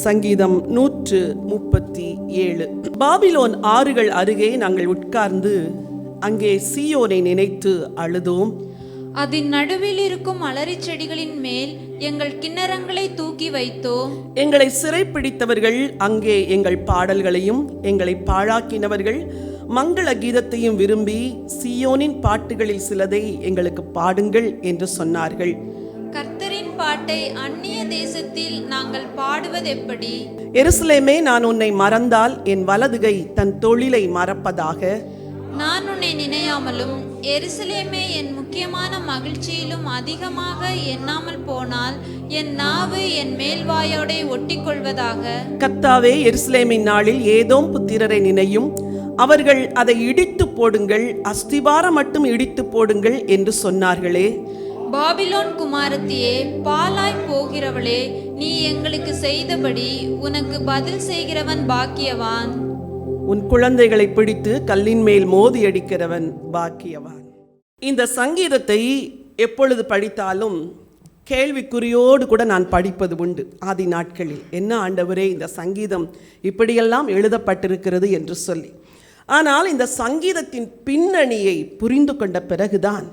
சங்கீதம் 137. பாபிலோன் ஆறுகள் அருகே நாங்கள் உட்கார்ந்து அங்கே சீயோனை நினைத்து அழுதோம். அதன் நடுவில் இருக்கும் அலரி செடிகளின் மேல் எங்கள் கிண்ணறங்களை தூக்கி வைத்தோம். எங்களை சிறைப்பிடித்தவர்கள் அங்கே எங்கள் பாடல்களையும் எங்களை பாழாக்கினவர்கள் மங்கள கீதத்தையும் விரும்பி சீயோனின் பாட்டுகளில் சிலதை எங்களுக்கு பாடுங்கள் என்று சொன்னார்கள். கர்த்தரின் பாட்டை அந்நிய தேசத்தில் நாங்கள் பாடுவதெப்படி? எருசலேமே, நான் உன்னை மறந்தால் என் வலதுகை தன் தொழிலை மறப்பதாக. நான் உன்னை நினையாமலும் எருசலேமே என் முக்கியமான மகிழ்ச்சியிலும் அதிகமாக எண்ணாமல் போனால் என் நாவு என் மேல்வாயோடே ஒட்டிக்கொள்வதாக. கர்த்தாவே, எருசலேமின் நாளில் ஏதோம் புத்திரரை நினையும், அவர்கள் அதை இடித்து போடுங்கள், அஸ்திபாரம் மட்டும் இடித்து போடுங்கள் என்று சொன்னார்களே. பாபிலோன் குமாரத்தியே, பாலாய் போகிறவளே, நீ எங்களுக்கு செய்தபடி உனக்கு பதில் செய்கிறவன் பாக்கியவான். உன் குழந்தைகளை பிடித்து கல்லின் மேல் மோதி அடிக்கிறவன் பாக்கியவான். இந்த சங்கீதத்தை எப்பொழுது படித்தாலும் கேள்விக்குறியோடு கூட நான் படிப்பது உண்டு. ஆதி நாட்களில் என்ன ஆண்டவரே, இந்த சங்கீதம் இப்படியெல்லாம் எழுதப்பட்டிருக்கிறது என்று சொல்லி. ஆனால் இந்த சங்கீதத்தின் பின்னணியை புரிந்து கொண்ட பிறகுதான்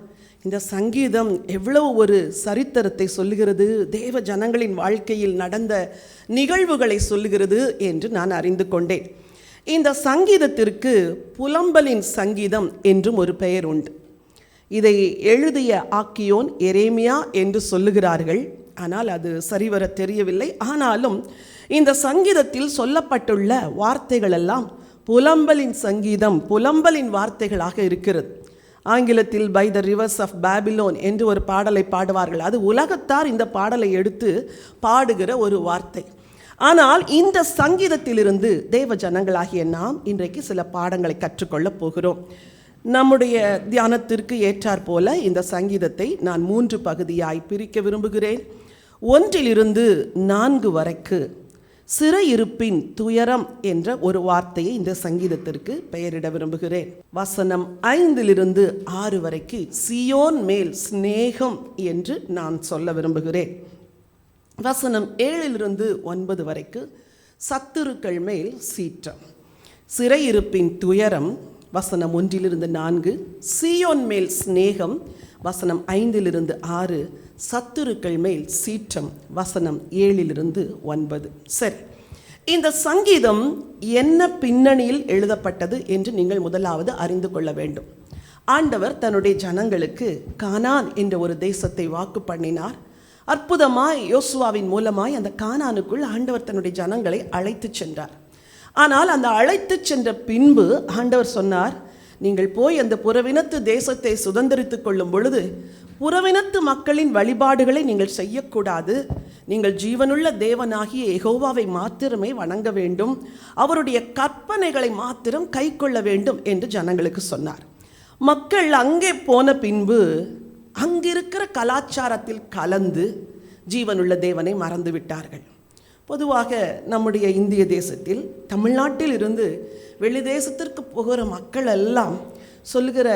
இந்த சங்கீதம் எவ்வளவு ஒரு சரித்திரத்தை சொல்லுகிறது, தேவ ஜனங்களின் வாழ்க்கையில் நடந்த நிகழ்வுகளை சொல்லுகிறது என்று நான் அறிந்து கொண்டேன். இந்த சங்கீதத்திற்கு புலம்பலின் சங்கீதம் என்றும் ஒரு பெயர் உண்டு. இதை எழுதிய ஆக்கியோன் எரேமியா என்று சொல்லுகிறார்கள். ஆனால் அது சரிவர தெரியவில்லை. ஆனாலும் இந்த சங்கீதத்தில் சொல்லப்பட்டுள்ள வார்த்தைகள் எல்லாம் புலம்பலின் சங்கீதம், புலம்பலின் வார்த்தைகளாக இருக்கிறது. ஆங்கிலத்தில் by the rivers of Babylon என்று ஒரு பாடலை பாடுவார்கள். அது உலகத்தார் இந்த பாடலை எடுத்து பாடுகிற ஒரு வார்த்தை. ஆனால் இந்த சங்கீதத்திலிருந்து தேவ ஜனங்களாகிய நாம் இன்றைக்கு சில பாடங்களை கற்றுக்கொள்ளப் போகிறோம். நம்முடைய தியானத்திற்கு ஏற்றாற் போல இந்த சங்கீதத்தை நான் 3 பகுதியாய் பிரிக்க விரும்புகிறேன். 1 to 4 வரைக்கு சிறையிருப்பின் துயரம் என்ற ஒரு வார்த்தையை இந்த சங்கீதத்திற்கு பெயரிட விரும்புகிறேன். வசனம் 5 to 6 வரைக்கு சியோன் மேல் சிநேகம் என்று நான் சொல்ல விரும்புகிறேன். வசனம் 7 to 9 வரைக்கு சத்துருக்கள் மேல் சீற்றம். சிறையிருப்பின் துயரம் வசனம் 1 to 4, சீயோன் மேல் சிநேகம் வசனம் 5 to 6, சத்துருக்கள் மேல் சீற்றம் வசனம் 7 to 9. சரி, இந்த சங்கீதம் என்ன பின்னணியில் எழுதப்பட்டது என்று நீங்கள் முதலாவது அறிந்து கொள்ள வேண்டும். ஆண்டவர் தன்னுடைய ஜனங்களுக்கு கானான் என்ற ஒரு தேசத்தை வாக்கு பண்ணினார். அற்புதமாய் யோசுவாவின் மூலமாய் அந்த கானானுக்குள் ஆண்டவர் தன்னுடைய ஜனங்களை அழைத்து சென்றார். ஆனால் அந்த அழைத்து சென்ற பின்பு ஆண்டவர் சொன்னார், நீங்கள் போய் அந்த புறவினத்து தேசத்தை சுதந்திரித்துக் கொள்ளும் பொழுது புறவினத்து மக்களின் வழிபாடுகளை நீங்கள் செய்யக்கூடாது. நீங்கள் ஜீவனுள்ள தேவனாகிய யெகோவாவை மாத்திரமே வணங்க வேண்டும், அவருடைய கற்பனைகளை மாத்திரம் கை கொள்ள வேண்டும் என்று ஜனங்களுக்கு சொன்னார். மக்கள் அங்கே போன பின்பு அங்கிருக்கிற கலாச்சாரத்தில் கலந்து ஜீவனுள்ள தேவனை மறந்து விட்டார்கள். பொதுவாக நம்முடைய இந்திய தேசத்தில், தமிழ்நாட்டில் இருந்து வெளி தேசத்திற்கு போகிற மக்கள் எல்லாம் சொல்லுகிற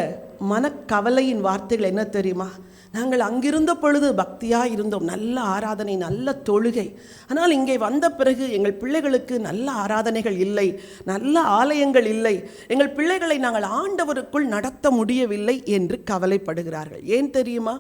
மனக்கவலையின் வார்த்தைகள் என்ன தெரியுமா? நாங்கள் அங்கிருந்த பொழுது பக்தியாக இருந்தோம், நல்ல ஆராதனை, நல்ல தொழுகை. ஆனால் இங்கே வந்த பிறகு எங்கள் பிள்ளைகளுக்கு நல்ல ஆராதனைகள் இல்லை, நல்ல ஆலயங்கள் இல்லை, எங்கள் பிள்ளைகளை நாங்கள் ஆண்டவருக்குள் நடத்த முடியவில்லை என்று கவலைப்படுகிறார்கள். ஏன் தெரியுமா?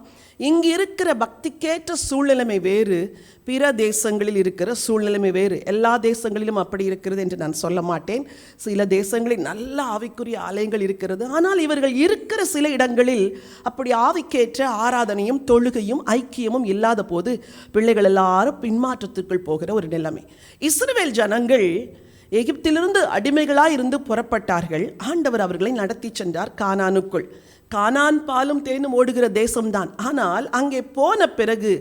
இங்கு இருக்கிற பக்திக்கேற்ற சூழ்நிலைமை வேறு, பிற தேசங்களில் இருக்கிற சூழ்நிலைமை வேறு. எல்லா தேசங்களிலும் அப்படி இருக்கிறது என்று நான் சொல்ல மாட்டேன். சில தேசங்களில் நல்ல ஆவிக்குரிய ஆலயங்கள் இருக்கிறது. ஆனால் இவர்கள் இருக்கிற சில இடங்களில் அப்படி ஆவிக்கேற்ற ஆராதனையும் தொழுகையும் ஐக்கியமும் இல்லாத போது பிள்ளைகள் எல்லாரும் பின்மாற்றத்திற்குள் போகிற ஒரு நிலைமை. இஸ்ரவேல் ஜனங்கள் எகிப்திலிருந்து அடிமைகளாய் இருந்து புறப்பட்டார்கள். ஆண்டவர் அவர்களை நடத்தி சென்றார் கானானுக்குள். கானான் பாலும் தேனும் ஓடுகிற தேசம்தான். ஆனால் அங்கே போன பிறகு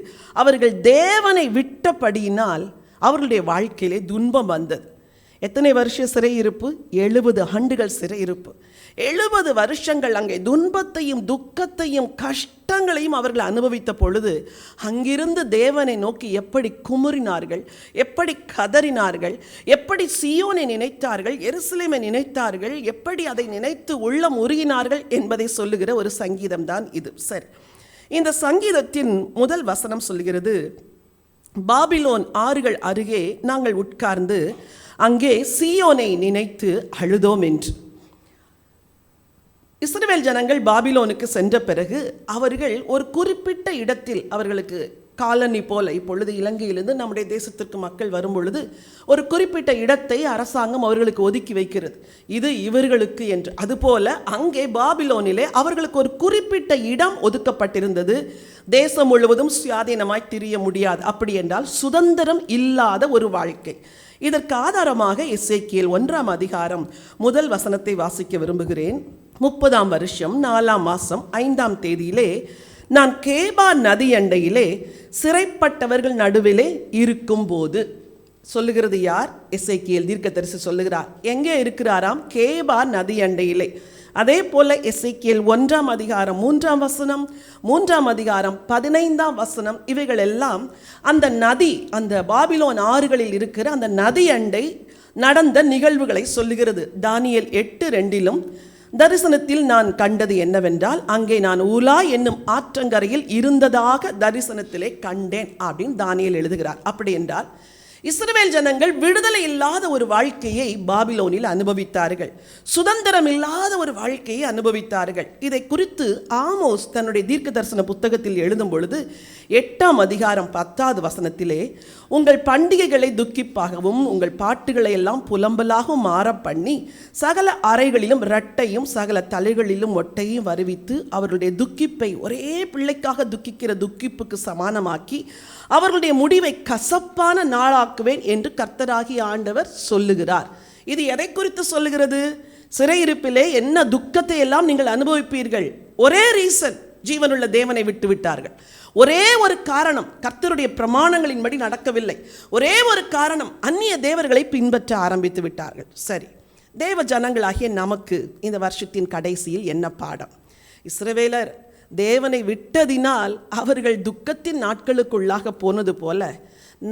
அவர்கள் தேவனை விட்டபடியினால் அவர்களுடைய வாழ்க்கையிலே துன்பம் வந்தது. எத்தனை வருஷ சிறையிருப்பு? 70 ஆண்டுகள் சிறையிருப்பு. 70 வருஷங்கள் அங்கே துன்பத்தையும் துக்கத்தையும் கஷ்டங்களையும் அவர்கள் அனுபவித்த பொழுது அங்கிருந்து தேவனை நோக்கி எப்படி குமுறினார்கள், எப்படி கதறினார்கள், எப்படி சீயோனை நினைத்தார்கள், எருசலேமை நினைத்தார்கள், எப்படி அதை நினைத்து உள்ளம் உருகினார்கள் என்பதை சொல்லுகிற ஒரு சங்கீதம் தான் இது. சரி, இந்த சங்கீதத்தின் முதல் வசனம் சொல்கிறது, பாபிலோன் ஆறுகள் அருகே நாங்கள் உட்கார்ந்து அங்கே சீயோனை நினைத்து அழுதோம் என்று. இஸ்ரவேல் ஜனங்கள் பாபிலோனுக்கு சென்ற பிறகு அவர்கள் ஒரு குறிப்பிட்ட இடத்தில், அவர்களுக்கு காலனி போல இப்பொழுது இலங்கையிலிருந்து நம்முடைய தேசத்திற்கு மக்கள் வரும் பொழுது ஒரு குறிப்பிட்ட இடத்தை அரசாங்கம் அவர்களுக்கு ஒதுக்கி வைக்கிறது, இது இவர்களுக்கு என்று. அதுபோல அங்கே பாபிலோனிலே அவர்களுக்கு ஒரு குறிப்பிட்ட இடம் ஒதுக்கப்பட்டிருந்தது. தேசம் முழுவதும் சுயாதீனமாய் திரிய முடியாது, அப்படி என்றால் சுதந்திரம் இல்லாத ஒரு வாழ்க்கை. இதற்கு ஆதாரமாக எசேக்கியேல் 1ஆம் அதிகாரம் 1 வசனத்தை வாசிக்க விரும்புகிறேன். 30ஆம் வருஷம் 4ஆம் மாதம் 5ஆம் தேதியிலே நான் கேபா நதி அண்டையிலே சிறைப்பட்டவர்கள் நடுவிலே இருக்கும்போது. சொல்லுகிறது யார்? எசேக்கியேல் தீர்க்கதரிசி சொல்லுகிறார். எங்கே இருக்கிறாராம்? கேபா நதி அண்டையிலே. அதே போல எசேக்கியேல் 1ஆம் அதிகாரம் 3ஆம் வசனம், 3ஆம் அதிகாரம் 15ஆம் வசனம், இவைகள் எல்லாம் அந்த நதி, அந்த பாபிலோன் ஆறுகளில் இருக்கிற அந்த நதி அண்டை நடந்த நிகழ்வுகளை சொல்லுகிறது. தானியேல் 8:2 தரிசனத்தில் நான் கண்டது என்னவென்றால், அங்கே நான் ஊலா என்னும் ஆற்றங்கரையில் இருந்ததாக தரிசனத்திலே கண்டேன் அப்படின்னு தானியேல் எழுதுகிறார். அப்படி என்றால் இஸ்ரவேல் ஜனங்கள் விடுதலை இல்லாத ஒரு வாழ்க்கையை பாபிலோனில் அனுபவித்தார்கள், சுதந்திரம் இல்லாத ஒரு வாழ்க்கையை அனுபவித்தார்கள். இதை குறித்து ஆமோஸ் தன்னுடைய தீர்க்க தரிசன புத்தகத்தில் எழுதும் பொழுது 8ஆம் அதிகாரம் 10வது வசனத்திலே, உங்கள் பண்டிகைகளை துக்கிப்பாகவும் உங்கள் பாட்டுகளை எல்லாம் புலம்பலாகவும் மாற பண்ணி சகல அறைகளிலும் இரட்டையும் சகல தலைகளிலும் ஒட்டையும் வருவித்து அவர்களுடைய துக்கிப்பை ஒரே பிள்ளைக்காக துக்கிக்கிற துக்கிப்புக்கு சமானமாக்கி அவர்களுடைய முடிவை கசப்பான நாளாக்குவேன் என்று கர்த்தராகிய ஆண்டவர் சொல்லுகிறார். இது எதை குறித்து சொல்லுகிறது? சிறையிருப்பிலே என்ன துக்கத்தை எல்லாம் நீங்கள் அனுபவிப்பீர்கள். ஒரே ரீசன், ஜீவனுள்ள தேவனை விட்டு விட்டார்கள். ஒரே ஒரு காரணம், கர்த்தருடைய பிரமாணங்களின்படி நடக்கவில்லை. ஒரே ஒரு காரணம், அந்நிய தேவர்களை பின்பற்ற ஆரம்பித்து விட்டார்கள். சரி, தேவ ஜனங்களாகிய நமக்கு இந்த வருஷத்தின் கடைசியில் என்ன பாடம்? இஸ்ரவேலர் தேவனை விட்டதினால் அவர்கள் துக்கத்தின் நாட்களுக்குள்ளாக போனது போல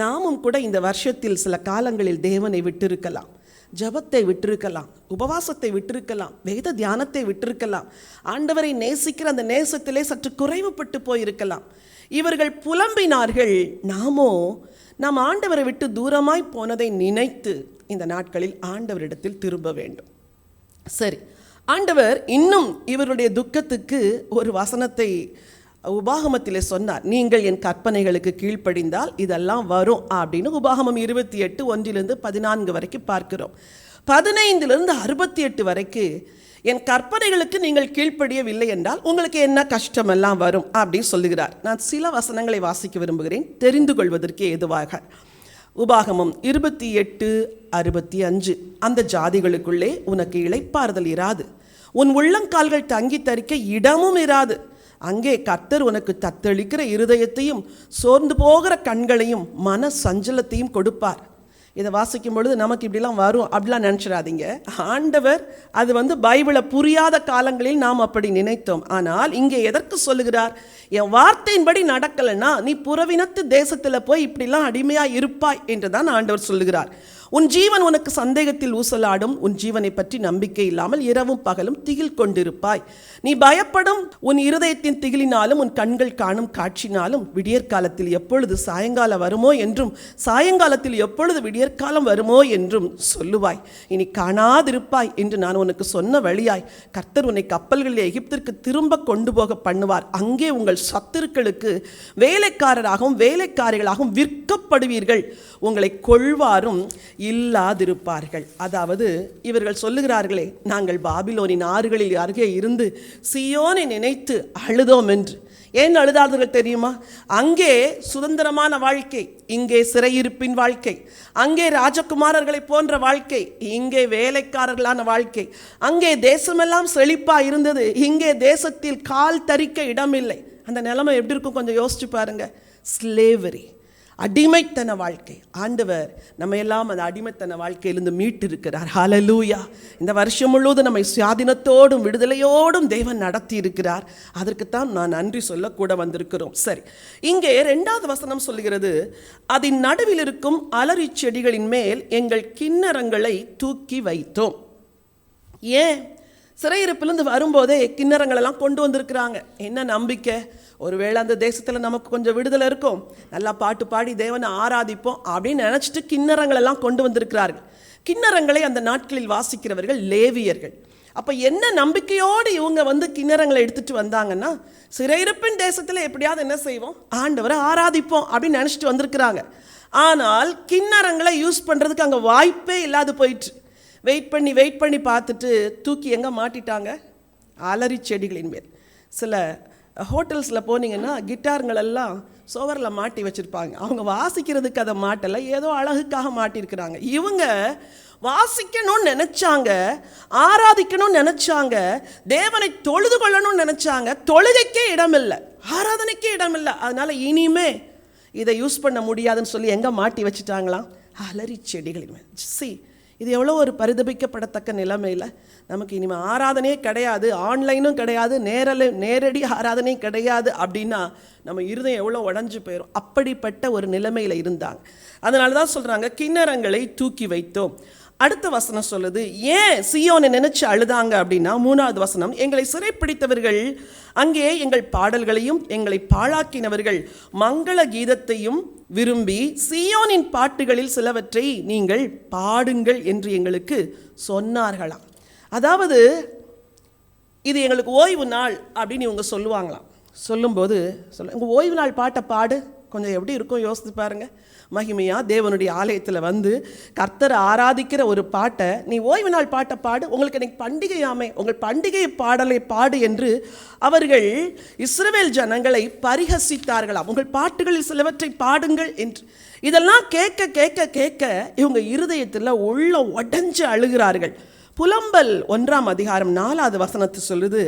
நாமும் கூட இந்த வருஷத்தில் சில காலங்களில் தேவனை விட்டிருக்கலாம், ஜபத்தை விட்டிருக்கலாம், உபவாசத்தை விட்டிருக்கலாம், வேத தியானத்தை விட்டிருக்கலாம், ஆண்டவரை நேசிக்கிற அந்த நேசத்திலே சற்று குறைவுபட்டு போயிருக்கலாம். இவர்கள் புலம்பினார்கள். நாமோ நாம் ஆண்டவரை விட்டு தூரமாய் போனதை நினைத்து இந்த நாட்களில் ஆண்டவரிடத்தில் திரும்ப வேண்டும். சரி, ஆண்டவர் இன்னும் இவருடைய துக்கத்துக்கு ஒரு வசனத்தை உபாகமத்திலே சொன்னார். நீங்கள் என் கற்பனைகளுக்கு கீழ்ப்படிந்தால் இதெல்லாம் வரும் அப்படின்னு. உபாகமம் 28:1-14 வரைக்கும் பார்க்கிறோம். 15-68 வரைக்கும் என் கற்பனைகளுக்கு நீங்கள் கீழ்ப்படியவில்லை என்றால் உங்களுக்கு என்ன கஷ்டமெல்லாம் வரும் அப்படின்னு சொல்லுகிறார். நான் சில வசனங்களை வாசிக்க விரும்புகிறேன் தெரிந்து கொள்வதற்கு ஏதுவாக. உபாகமம் 28:65, அந்த ஜாதிகளுக்குள்ளே உனக்கு இளைப்பாறுதல் இராது, உன் உள்ளங்கால்கள் தங்கி தரிக்க இடமும் இராது. அங்கே கர்த்தர் உனக்கு தத்தளிக்கிற இருதயத்தையும் சோர்ந்து போகிற கண்களையும் மன சஞ்சலத்தையும் கொடுப்பார். இதை வாசிக்கும் பொழுது நமக்கு இப்படிலாம் வரும் அப்படிலாம் நினச்சிடாதீங்க. ஆண்டவர் அது பைபிளை புரியாத காலங்களில் நாம் அப்படி நினைத்தோம். ஆனால் இங்கே எதற்கு சொல்லுகிறார்? என் வார்த்தையின்படி நடக்கலைன்னா நீ புறவினத்து தேசத்தில் போய் இப்படிலாம் அடிமையாக இருப்பாய் என்று தான் ஆண்டவர் சொல்லுகிறார். உன் ஜீவன் உனக்கு சந்தேகத்தில் ஊசலாடும், உன் ஜீவனை பற்றி நம்பிக்கை இல்லாமல் இரவும் பகலும் திகில் கொண்டிருப்பாய். நீ பயப்படும் உன் இருதயத்தின் திகிலினாலும் உன் கண்கள் காணும் காட்சினாலும் விடியற்காலத்தில் எப்பொழுது சாயங்காலம் வருமோ என்றும் சாயங்காலத்தில் எப்பொழுது விடியற்காலம் வருமோ என்றும் சொல்லுவாய். இனி காணாதிருப்பாய் என்று நான் உனக்கு சொன்ன வழியாய் கர்த்தர் உன்னை கப்பல்களில் எகிப்திற்கு திரும்ப கொண்டு போக பண்ணுவார். அங்கே உங்கள் சத்துருக்களுக்கு வேலைக்காரராகவும் வேலைக்காரிகளாகவும் விற்கப்படுவீர்கள், உங்களை கொள்வாரும் இல்லாதிருப்பார்கள். அதாவது இவர்கள் சொல்லுகிறார்களே, நாங்கள் பாபிலோனின் ஆறுகளில் அருகே இருந்து சீயோனை நினைத்து அழுதோம் என்று. ஏன் அழுதார்கள் தெரியுமா? அங்கே சுதந்திரமான வாழ்க்கை, இங்கே சிறையிருப்பின் வாழ்க்கை, அங்கே ராஜகுமாரர்களை போன்ற வாழ்க்கை, இங்கே வேலைக்காரர்களான வாழ்க்கை, அங்கே தேசமெல்லாம் செழிப்பா இருந்தது, இங்கே தேசத்தில் கால் தரிக்க இடமில்லை. அந்த நிலைமை எப்படி இருக்கும் கொஞ்சம் யோசிச்சு பாருங்க. ஸ்லேவரி, அடிமைத்தன வாழ்க்கை. ஆண்டவர் நம்ம எல்லாம் அந்த அடிமைத்தன வாழ்க்கையிலிருந்து மீட்டு இருக்கிறார். ஹல்லேலூயா. இந்த வருஷம் முழுவதும் நம்மை சுயாதீனத்தோடும் விடுதலையோடும் தேவன் நடத்தி இருக்கிறார். அதற்குத்தான் நான் நன்றி சொல்லக்கூட வந்திருக்கிறோம். சரி, இங்கே 2வது வசனம் சொல்லுகிறது, அதன் நடுவில் இருக்கும் அலரி செடிகளின் மேல் எங்கள் கிண்ணறங்களை தூக்கி வைத்தோம். ஏன்? சிறையிருப்பிலிருந்து வரும்போதே கிண்ணறங்களெல்லாம் கொண்டு வந்திருக்கிறாங்க. என்ன நம்பிக்கை? ஒருவேளை அந்த தேசத்தில் நமக்கு கொஞ்சம் விடுதலை இருக்கும், நல்லா பாட்டு பாடி தேவனை ஆராதிப்போம் அப்படின்னு நினச்சிட்டு கிண்ணறங்கள் எல்லாம் கொண்டு வந்திருக்கிறார்கள். கிண்ணறங்களை அந்த நாட்களில் வாசிக்கிறவர்கள் லேவியர்கள். அப்போ என்ன நம்பிக்கையோடு இவங்க கிண்ணறங்களை எடுத்துகிட்டு வந்தாங்கன்னா, சிறையிருப்பின் தேசத்தில் எப்படியாவது என்ன செய்வோம், ஆண்டவரை ஆராதிப்போம் அப்படின்னு நினச்சிட்டு வந்திருக்கிறாங்க. ஆனால் கிண்ணறங்களை யூஸ் பண்ணுறதுக்கு அங்கே வாய்ப்பே இல்லாது போயிட்டு வெயிட் பண்ணி பார்த்துட்டு தூக்கி எங்கே மாட்டிட்டாங்க, அலரி செடிகளின் மேல். சில ஹோட்டல்ஸில் போனீங்கன்னா கிட்டாருங்களெல்லாம் சோவரில் மாட்டி வச்சுருப்பாங்க. அவங்க வாசிக்கிறதுக்கு அதை மாட்டலை, ஏதோ அழகுக்காக மாட்டியிருக்கிறாங்க. இவங்க வாசிக்கணும்னு நினச்சாங்க, ஆராதிக்கணும்னு நினச்சாங்க, தேவனை தொழுது கொள்ளணும்னு நினச்சாங்க. தொழுகைக்கே இடமில்லை, ஆராதனைக்கே இடமில்லை. அதனால் இனிமே இதை யூஸ் பண்ண முடியாதுன்னு சொல்லி எங்கே மாட்டி வச்சுட்டாங்களாம், அலரி செடிகளின். சி, இது எவ்வளோ ஒரு பரிதபிக்கப்படத்தக்க நிலைமையில் நமக்கு இனிமேல் ஆராதனையே கிடையாது, ஆன்லைனும் கிடையாது, நேரடி ஆராதனையும் கிடையாது அப்படின்னா நம்ம இருதயம் எவ்வளோ உடஞ்சி போயிடும். அப்படிப்பட்ட ஒரு நிலைமையில் இருந்தாங்க. அதனால தான் சொல்கிறாங்க, கிண்ணறங்களை தூக்கி வைத்தோம். அடுத்த வசனம் சொல்லுது, ஏன் சீயோனை நினைச்சு அழுதாங்க அப்படின்னா, 3வது வசனம், எங்களை சிறைப்பிடித்தவர்கள் அங்கே எங்கள் பாடல்களையும் எங்களை பாழாக்கினவர்கள் மங்கள கீதத்தையும் விரும்பி சீயோனின் பாட்டுகளில் சிலவற்றை நீங்கள் பாடுங்கள் என்று எங்களுக்கு சொன்னார்களாம். அதாவது இது எங்களுக்கு ஓய்வு நாள் அப்படின்னு இவங்க சொல்லுவாங்களாம். சொல்லும்போது உங்கள் ஓய்வு நாள் பாட்டை பாடு, கொஞ்சம் எப்படி இருக்கும் யோசித்து பாருங்கள். மகிமையாக தேவனுடைய ஆலயத்தில் கர்த்தரை ஆராதிக்கிற ஒரு பாட்டை நீ ஓய்வு நாள் பாட்டை பாடு, உங்களுக்கு எனக்கு பண்டிகையாமே, உங்கள் பண்டிகை பாடலை பாடு என்று அவர்கள் இஸ்ரவேல் ஜனங்களை பரிகசித்தார்களாம். உங்கள் பாட்டுகளில் சிலவற்றை பாடுங்கள் என்று. இதெல்லாம் கேட்க கேட்க கேட்க இவங்க இருதயத்தில் உள்ள உடஞ்சு அழுகிறார்கள். புலம்பல் 1ஆம் அதிகாரம் 4வது வசனத்தை சொல்லுது,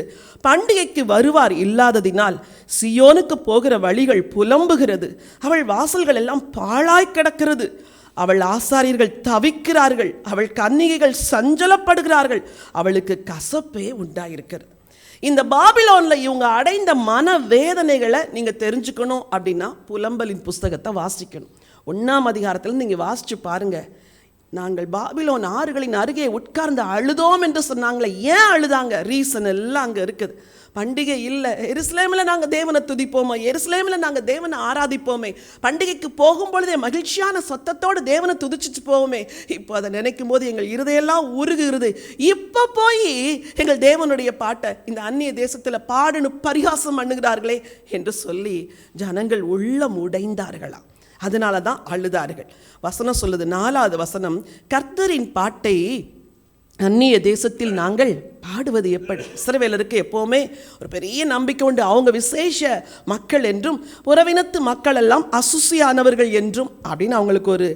பண்டிகைக்கு வருவார் இல்லாததினால் சியோனுக்கு போகிற வழிகள் புலம்புகிறது, அவள் வாசல்கள் எல்லாம் பாழாய் கிடக்கிறது, அவள் ஆசாரியர்கள் தவிக்கிறார்கள், அவள் கன்னிகைகள் சஞ்சலப்படுகிறார்கள், அவளுக்கு கசப்பே உண்டாயிருக்கிறது. இந்த பாபிலோனில் இவங்க அடைந்த மன வேதனைகளை நீங்கள் தெரிஞ்சுக்கணும் அப்படின்னா புலம்பலின் புஸ்தகத்தை வாசிக்கணும். 1ஆம் அதிகாரத்தில் நீங்கள் வாசித்து பாருங்கள். நாங்கள் பாபிலோன் ஆறுகளின் அருகே உட்கார்ந்து அழுதோம் என்று சொன்னாங்களே, ஏன் அழுதாங்க? ரீசன் எல்லாம் அங்கே இருக்குது. பண்டிகை இல்லை, எருசலேமில் நாங்கள் தேவனை துதிப்போமே, எருசலேமில் நாங்கள் தேவனை ஆராதிப்போமே, பண்டிகைக்கு போகும்பொழுதே மகிழ்ச்சியான சத்தத்தோடு தேவனை துதிச்சுட்டு போவோமே, இப்போ அதை நினைக்கும் போது எங்கள் இருதையெல்லாம் உருகுகிறது. இப்போ போய் எங்கள் தேவனுடைய பாட்டை இந்த அந்நிய தேசத்தில் பாடுன்னு பரிகாசம் பண்ணுகிறார்களே என்று சொல்லி ஜனங்கள் உள்ளம் உடைந்தார்களாம். அதனால தான் அழுதார்கள். வசனம் சொல்லுது, 4வது வசனம், கர்த்தரின் பாட்டை அந்நிய தேசத்தில் நாங்கள் பாடுவது எப்படி? இஸ்ரவேலருக்கு எப்போவுமே ஒரு பெரிய நம்பிக்கை உண்டு, அவங்க விசேஷ மக்கள் என்றும் புறவினத்து மக்கள் எல்லாம் அசுசியானவர்கள் என்றும் அப்படின்னு அவங்களுக்கு ஒரு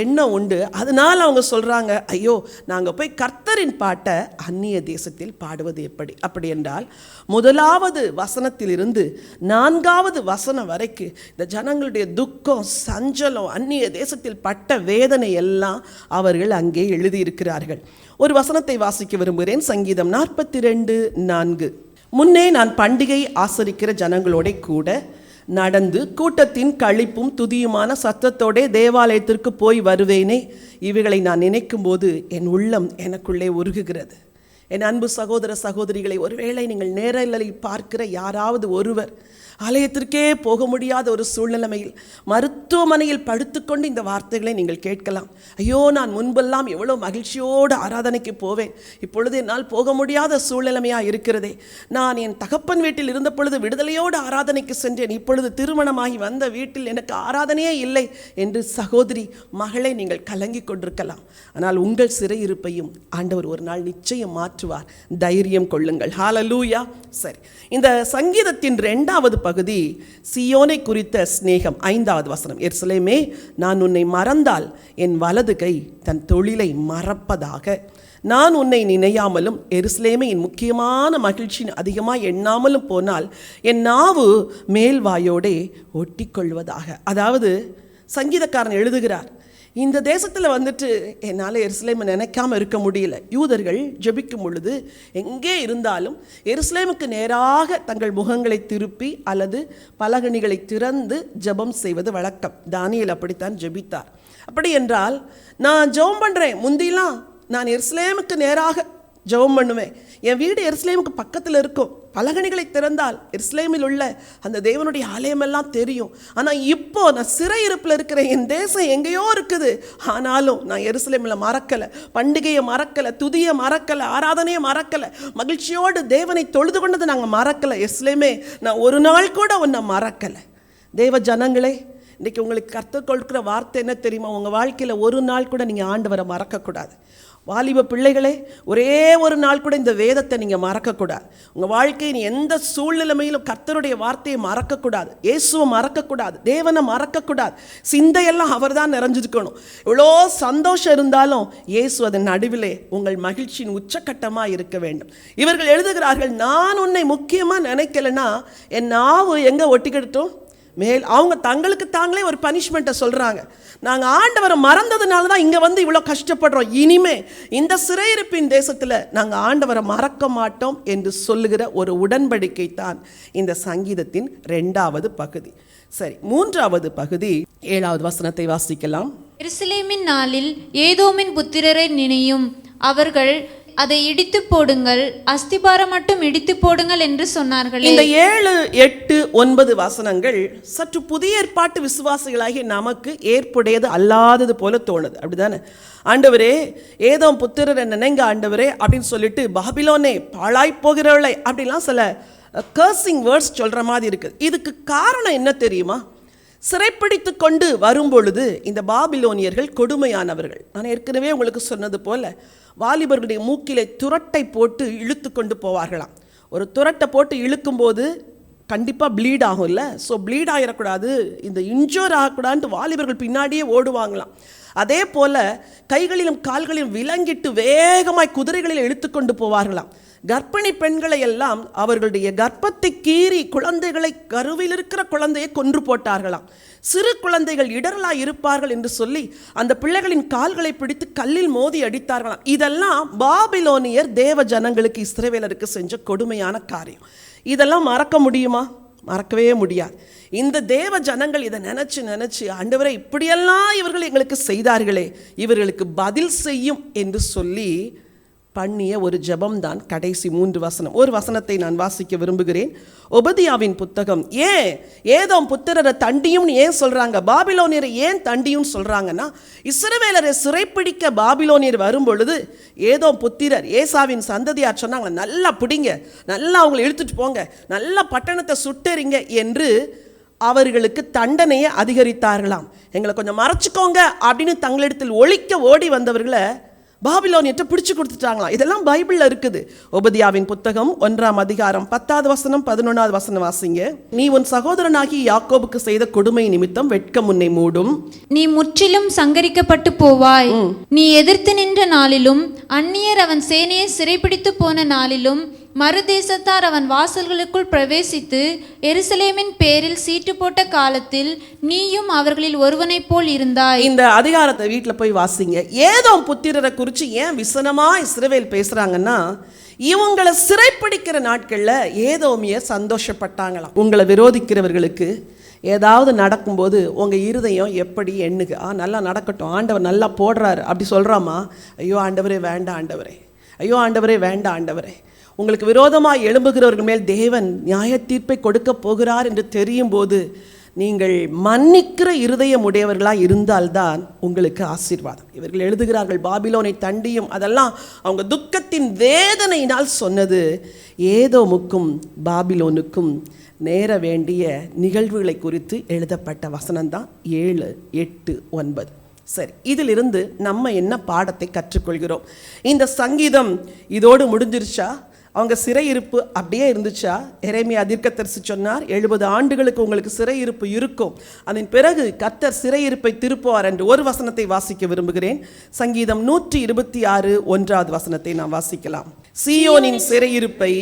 எண்ணம் உண்டு. அதனால் அவங்க சொல்கிறாங்க, ஐயோ நாங்கள் போய் கர்த்தரின் பாட்டை அந்நிய தேசத்தில் பாடுவது எப்படி? அப்படி என்றால் 1வது வசனத்திலிருந்து 4வது வசனம் வரைக்கும் இந்த ஜனங்களுடைய துக்கம், சஞ்சலம், அந்நிய தேசத்தில் பட்ட வேதனை எல்லாம் அவர்கள் அங்கே எழுதியிருக்கிறார்கள். ஒரு வசனத்தை வாசிக்க விரும்புகிறேன். சங்கீதம் 42:4. முன்னே நான் பண்டிகை ஆசரிக்கிற ஜனங்களோட கூட நடந்து கூட்டத்தின் களிப்பும் துதியுமான சத்தத்தோடே தேவாலயத்திற்கு போய் வருவேனே, இவைகளை நான் நினைக்கும் போது என் உள்ளம் எனக்குள்ளே உருகுகிறது. என் அன்பு சகோதர சகோதரிகளை, ஒருவேளை நீங்கள் நேரலையில் பார்க்கிற யாராவது ஒருவர் ஆலயத்திற்கே போக முடியாத ஒரு சூழ்நிலைமையில் மருத்துவமனையில் படுத்துக்கொண்டு இந்த வார்த்தைகளை நீங்கள் கேட்கலாம். ஐயோ, நான் முன்பெல்லாம் எவ்வளோ மகிழ்ச்சியோடு ஆராதனைக்கு போவேன், இப்பொழுது என்னால் போக முடியாத சூழ்நிலைமையாக இருக்கிறதே. நான் என் தகப்பன் வீட்டில் இருந்த பொழுது விடுதலையோடு ஆராதனைக்கு சென்றேன், இப்பொழுது திருமணமாகி வந்த வீட்டில் எனக்கு ஆராதனையே இல்லை என்று சகோதரி, மகளை நீங்கள் கலங்கி கொண்டிருக்கலாம். ஆனால் உங்கள் சிறையிருப்பையும் ஆண்டவர் ஒரு நாள் நிச்சயம் மாற்றுவார். தைரியம் கொள்ளுங்கள். ஹல்லேலூயா. சரி, இந்த சங்கீதத்தின் 2வது பகுதி சீயோனை குறித்த சிநேகம். 5வது வசனம், எருசலேமே நான் உன்னை மறந்தால் என் வலது கை தன் தொழிலை மறப்பதாக, நான் உன்னை நினையாமலும் எருசலேமே என் முக்கியமான மகிழ்ச்சியின் அதிகமாக எண்ணாமலும் போனால் என் நாவு மேல்வாயோடே ஒட்டிக்கொள்வதாக. அதாவது சங்கீதக்காரன் எழுதுகிறார், இந்த தேசத்தில் என்னால் எருசலேமை நினைக்காமல் இருக்க முடியல. யூதர்கள் ஜெபிக்கும் பொழுது எங்கே இருந்தாலும் எருசலேமுக்கு நேராக தங்கள் முகங்களை திருப்பி அல்லது பலகணிகளை திறந்து ஜெபம் செய்வது வழக்கம். தானியேல் அப்படித்தான் ஜெபித்தார். அப்படி என்றால் நான் ஜெபம் பண்ணுறேன், முந்திலாம் நான் எருசலேமுக்கு நேராக ஜெபம் பண்ணுவேன். என் வீடு எருசலேமுக்கு பக்கத்தில் இருக்கும். பலகணிகளை திறந்தால் எருசலேமில் உள்ள அந்த தேவனுடைய ஆலயமெல்லாம் தெரியும். ஆனால் இப்போ நான் சிறையிருப்பில் இருக்கிற என் தேசம் எங்கேயோ இருக்குது. ஆனாலும் நான் எருசலேமில் மறக்கலை, பண்டிகையை மறக்கலை, துதியை மறக்கலை, ஆராதனையை மறக்கலை, மகிழ்ச்சியோடு தேவனை தொழுது கொண்டது நாங்கள் மறக்கலை. எருசலேமே, நான் ஒரு நாள் கூட உன்னை மறக்கலை. தேவ ஜனங்களே, இன்றைக்கி உங்களுக்கு கர்த்தர் கொடுக்குற வார்த்தை என்ன தெரியுமா? உங்கள் வாழ்க்கையில் ஒரு நாள் கூட நீங்கள் ஆண்டவரை மறக்கக்கூடாது. வாலிப பிள்ளைகளே, ஒரே ஒரு நாள் கூட இந்த வேதத்தை நீங்கள் மறக்கக்கூடாது. உங்கள் வாழ்க்கையின் எந்த சூழ்நிலைமையிலும் கர்த்தருடைய வார்த்தையை மறக்கக்கூடாது, இயேசுவை மறக்கக்கூடாது, தேவனை மறக்கக்கூடாது. சிந்தையெல்லாம் அவர் தான் நிறைஞ்சிருக்கணும். இவ்வளோ சந்தோஷம் இருந்தாலும் இயேசு அதன் நடுவிலே உங்கள் மகிழ்ச்சியின் உச்சக்கட்டமாக இருக்க வேண்டும். இவர்கள் எழுதுகிறார்கள், நான் உன்னை முக்கியமாக நினைக்கலைன்னா என் நாவு எங்கே ஒட்டிக்கிட்டோம் மேல். அவங்க தங்களுக்கு தாங்களே ஒரு பனிஷ்மெண்ட்டை சொல்கிறாங்க. நாங்கள் ஆண்டவரை மறந்ததுனால தான் இங்கே வந்து இவ்வளோ கஷ்டப்படுறோம். இனிமே இந்த சிறையிருப்பின் தேசத்தில் நாங்கள் ஆண்டவரை மறக்க மாட்டோம் என்று சொல்லுகிற ஒரு உடன்படிக்கை தான் இந்த சங்கீதத்தின் 2வது பகுதி. சரி, 3வது பகுதி 7வது வசனத்தை வாசிக்கலாம். எருசலேமின் நாளில் ஏதோமின் புத்திரரை நினையும், அவர்கள் அதை இடித்து போடுங்கள், அஸ்திபாரம் மட்டும் இடித்து போடுங்கள் என்று சொன்னார்கள். இந்த 7, 8, 9 வசனங்கள் சற்று புதிய ஏற்பாட்டு விசுவாசிகளாகி நமக்கு ஏற்புடையது அல்லாதது போல தோணுது. அப்படிதானே? ஆண்டவரே, ஏதோம் புத்திரரை நினைங்க ஆண்டவரே அப்படின்னு சொல்லிட்டு, பாபிலோனே பாழாய் போகிறவளை அப்படிலாம் சில கர்சிங் வேர்ட்ஸ் சொல்கிற மாதிரி இருக்குது. இதுக்கு காரணம் என்ன தெரியுமா? சிறைப்பிடித்து கொண்டு வரும்பொழுது இந்த பாபிலோனியர்கள் கொடுமையானவர்கள். நான் ஏற்கனவே உங்களுக்கு சொன்னது போல வாலிபர்களுடைய மூக்கிலே துரட்டை போட்டு இழுத்து கொண்டு போவார்களாம். ஒரு துரட்டை போட்டு இழுக்கும்போது கண்டிப்பாக ப்ளீட் ஆகும் இல்லை? ஸோ ப்ளீட் ஆகிடக்கூடாது, இந்த இன்ஜூர் ஆகக்கூடாதுன்ட்டு வாலிபர்கள் பின்னாடியே ஓடுவாங்களாம். அதே போல் கைகளிலும் கால்களிலும் விலங்கிட்டு வேகமாய் குதிரைகளில் இழுத்து கொண்டு போவார்களாம். கர்ப்பிணி பெண்களை எல்லாம் அவர்களுடைய கர்ப்பத்தை கீறி குழந்தைகளை, கருவில் இருக்கிற குழந்தையை கொன்று போட்டார்களாம். சிறு குழந்தைகள் இடரலாய் இருப்பார்கள் என்று சொல்லி அந்த பிள்ளைகளின் கால்களை பிடித்து கல்லில் மோதி அடித்தார்களாம். இதெல்லாம் பாபிலோனியர் தேவ ஜனங்களுக்கு, இஸ்ரவேலருக்கு செஞ்ச கொடுமையான காரியம். இதெல்லாம் மறக்க முடியுமா? மறக்கவே முடியாது. இந்த தேவ ஜனங்கள் இதை நினச்சி ஆண்டவரே, இப்படியெல்லாம் இவர்கள் எங்களுக்கு செய்தார்களே, இவர்களுக்கு பதில் செய்யும் என்று சொல்லி பண்ணிய ஒரு ஜெபம்தான் கடைசி 3 வசனம். ஒரு வசனத்தை நான் வாசிக்க விரும்புகிறேன். ஒபதியாவின் புத்தகம். ஏதோம் புத்திரரை தண்டியும் ஏன் சொல்றாங்க? பாபிலோனியரை ஏன் தண்டியும் சொல்றாங்கன்னா, இஸ்ரவேலரை சிறைப்பிடிக்க பாபிலோனியர் வரும்பொழுது ஏதோம் புத்திரர், ஏசாவின் சந்ததியார் சொன்னாங்க, நல்லா பிடிங்க, நல்லா அவங்களை இழுத்துட்டு போங்க, நல்லா பட்டணத்தை சுட்டெறிங்க என்று அவர்களுக்கு தண்டனையை அதிகரித்தார்களாம். எங்களை கொஞ்சம் மறைச்சிக்கோங்க அப்படின்னு தங்களிடத்தில் ஒழிக்க ஓடி வந்தவர்களை பாபிலோனியத்தை பிடிச்சு கொடுத்துட்டாங்களாம். இதெல்லாம் பைபிளில் இருக்குது. ஒபதியாவின் புத்தகம் 1ஆம் அதிகாரம் 10வது வசனம் 11வது வசனம் வாசிங்க. நீ உன் சகோதரனாகி யாக்கோபுக்கு செய்த கொடுமை நிமித்தம் வெட்கம் உன்னை மூடும், நீ முற்றிலும் சங்கரிக்கப்பட்டு போவாய். நீ எதிர்த்து நின்ற நாளிலும் அந்நியர் அவன் சேனையை சிறைப்பிடித்து போன நாளிலும் மறுதேசத்தார் அவன் வாசல்களுக்குள் பிரவேசித்து எருசலேமின் பேரில் சீட்டு போட்ட காலத்தில் நீயும் அவர்களில் ஒருவனைப் போல் இருந்தாய். இந்த அதிகாரத்தை வீட்டில் போய் வாசிங்க. ஏதோம் புத்திரரை குறித்து ஏன் விசனமா இஸ்ரவேல் பேசுறாங்கன்னா, இவங்களை சிறைப்பிடிக்கிற நாட்களில் ஏதோமியர் சந்தோஷப்பட்டாங்களாம். உங்களை விரோதிக்கிறவர்களுக்கு ஏதாவது நடக்கும்போது உங்கள் இருதயம் எப்படி எண்ணுக, நல்லா நடக்கட்டும், ஆண்டவர் நல்லா போடுறாரு அப்படி சொல்கிறாமா? ஐயோ ஆண்டவரே வேண்டாம் ஆண்டவரே, ஐயோ ஆண்டவரே வேண்டாம் ஆண்டவரே. உங்களுக்கு விரோதமாக எழும்புகிறவர்கள் மேல் தேவன் நியாய தீர்ப்பை கொடுக்க போகிறார் என்று தெரியும் போது நீங்கள் மன்னிக்கிற இருதயம் உடையவர்களாக இருந்தால்தான் உங்களுக்கு ஆசீர்வாதம். இவர்கள் எழுதுகிறார்கள், பாபிலோனை தண்டியும், அதெல்லாம் அவங்க துக்கத்தின் வேதனையினால் சொன்னது. ஏதோமுக்கும் பாபிலோனுக்கும் நேர வேண்டிய நிகழ்வுகளை குறித்து எழுதப்பட்ட வசனம்தான் 7, 8, 9. சரி, இதிலிருந்து நம்ம என்ன பாடத்தை கற்றுக்கொள்கிறோம்? இந்த சங்கீதம் இதோடு முடிஞ்சிருச்சா? அவங்க சிறையிருப்பு அப்படியே இருந்துச்சா? எரேமியா தீர்க்கதரிசி சொன்னார், 70 ஆண்டுகளுக்கு உங்களுக்கு சிறையிருப்பு இருக்கும், அதன் பிறகு கர்த்தர் சிறையிருப்பை திருப்புவார் என்று. ஒரு வசனத்தை வாசிக்க விரும்புகிறேன். சங்கீதம் 126 1வது வசனத்தை நாம் வாசிக்கலாம். சீயோனின் சிறையிருப்பை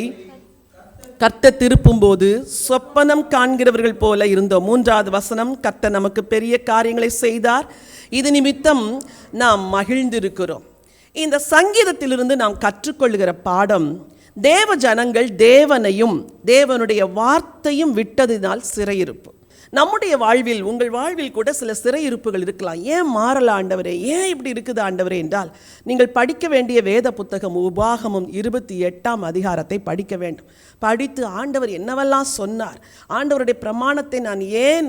கர்த்தர் திருப்பும் போது சொப்பனம் காண்கிறவர்கள் போல இருந்தோம். 3வது வசனம், கர்த்தர் நமக்கு பெரிய காரியங்களை செய்தார், இது நிமித்தம் நாம் மகிழ்ந்திருக்கிறோம். இந்த சங்கீதத்திலிருந்து நாம் கற்றுக்கொள்கிற பாடம், தேவ ஜனங்கள் தேவனையும் தேவனுடைய வார்த்தையும் விட்டதினால் சிறையிருப்பு. நம்முடைய வாழ்வில், உங்கள் வாழ்வில் கூட சில சிறையிருப்புகள் இருக்கலாம். ஏன் மாறல ஆண்டவரே, ஏன் இப்படி இருக்குது ஆண்டவரே என்றால், நீங்கள் படிக்க வேண்டிய வேத புத்தகம் உபாகமம் 28ஆம் அதிகாரத்தை படிக்க வேண்டும். படித்து ஆண்டவர் என்னவெல்லாம் சொன்னார், ஆண்டவருடைய பிரமாணத்தை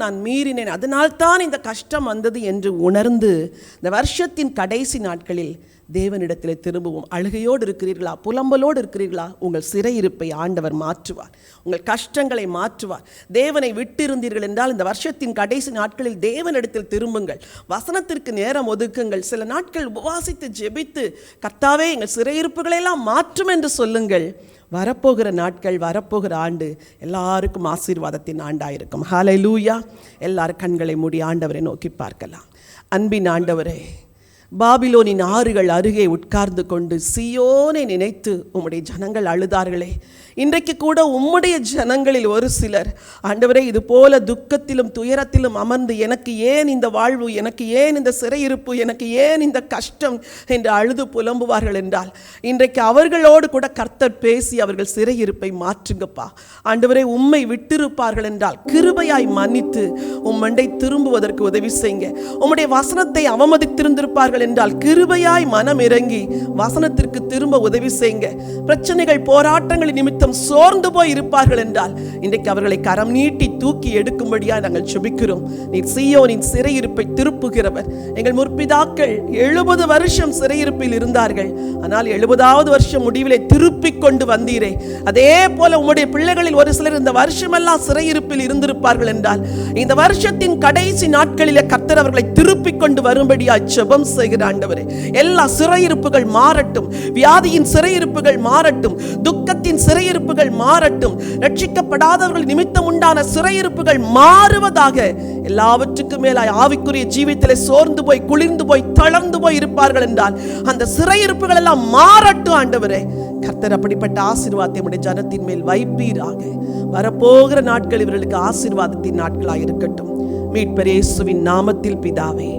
நான் மீறினேன், அதனால்தான் இந்த கஷ்டம் வந்தது என்று உணர்ந்து இந்த வருஷத்தின் கடைசி நாட்களில் தேவனிடத்தில் திரும்பவும். அழுகையோடு இருக்கிறீர்களா, புலம்பலோடு இருக்கிறீர்களா, உங்கள் சிறையிருப்பை ஆண்டவர் மாற்றுவார், உங்கள் கஷ்டங்களை மாற்றுவார். தேவனை விட்டிருந்தீர்கள் என்றால் இந்த வருஷத்தின் கடைசி நாட்களில் தேவனிடத்தில் திரும்புங்கள், வசனத்திற்கு நேரம் ஒதுக்குங்கள். சில நாட்கள் உபவாசித்து ஜெபித்து, கர்த்தாவே எங்கள் சிறையிருப்புகளெல்லாம் மாற்றும் என்று சொல்லுங்கள். வரப்போகிற நாட்கள், வரப்போகிற ஆண்டு எல்லாருக்கும் ஆசீர்வாதத்தின் ஆண்டாயிருக்கும். ஹல்லேலூயா. எல்லாரும் கண்களை மூடி ஆண்டவரை நோக்கி பார்க்கலாம். அன்பின் ஆண்டவரே, பாபிலோனின் ஆறுகள் அருகே உட்கார்ந்து கொண்டு சீயோனை நினைத்து உம்முடைய ஜனங்கள் அழுதார்களே, இன்றைக்கு கூட உம்முடைய ஜனங்களில் ஒரு சிலர் ஆண்டவரே இது போல துக்கத்திலும் துயரத்திலும் அமர்ந்து, எனக்கு ஏன் இந்த வாழ்வு, எனக்கு ஏன் இந்த சிறையிருப்பு, எனக்கு ஏன் இந்த கஷ்டம் என்று அழுது புலம்புவார்கள் என்றால், இன்றைக்கு அவர்களோடு கூட கர்த்தர் பேசி அவர்கள் சிறையிருப்பை மாற்றுங்கப்பா. ஆண்டவரே, உம்மை விட்டிருப்பார்கள் என்றால் கிருபையாய் மன்னித்து உம்மண்டை திரும்புவதற்கு உதவி செய்யுங்க. உம்முடைய வசனத்தை அவமதித்திருந்திருப்பார்கள் என்றால் கிருபையாய் மனம் இறங்கி வசனத்திற்கு திரும்ப உதவி செய்யுங்க. பிரச்சனைகள், போராட்டங்கள் நிமித்தம் சோர்ந்து போய் இருப்பார்கள் என்றால் இன்றைக்கு அவர்களை கரம் நீட்டி தூக்கி எடுக்கும்படியாக நாங்கள் ஜெபிக்கிறோம். நீர் சீயோனின் சிறையிருப்பை திருப்புகிறவர். எங்கள் முற்பிதாக்கள் 70 வருஷம் சிறையிருப்பில் இருந்தார்கள், ஆனால் 70வது வருஷம் முடிவிலே திருப்பி கொண்டு வந்தீரே, அதே போல உம்முடைய பிள்ளைகளில் ஒரு சிலர் இந்த வருஷமெல்லாம் சிறையிருப்பில் இருந்திருப்பார்கள் என்றால் இந்த வருஷத்தின் கடைசி நாட்களிலே கர்த்தர் அவர்களை திருப்பி கொண்டு வரும்படியாக ஜெபம் செய்கிற ஆண்டவரே, எல்லா சிறையிருப்புகள் மாறட்டும், வியாதியின் சிறையிருப்புகள் மாறட்டும், துக்கத்தின் சிறையிருப்புகள் மாறட்டும், ரட்சிக்கப்படாதவர்கள் நிமித்தம் உண்டான சிறையிருப்புகள் மாறுவதாக. எல்லாவற்றுக்கும் மேலாய் ஆவிக்குரிய ஜீவியத்திலே சோர்ந்து போய், குளிர்ந்து போய், தளர்ந்து போய் இருப்பார்கள் என்றால் அந்த சிறையிருப்புகள் எல்லாம் மாறட்டும் ஆண்டவரே. கர்த்தர் அப்படிப்பட்ட ஆசீர்வாதத்தை நம்முடைய ஜனத்தின் மேல் வைப்பீராக. வரப்போகிற நாட்கள் இவர்களுக்கு ஆசீர்வாதத்தின் நாட்களாய் இருக்கட்டும். மீட்பர் இயேசுவின் நாமத்தில் பிதாவே.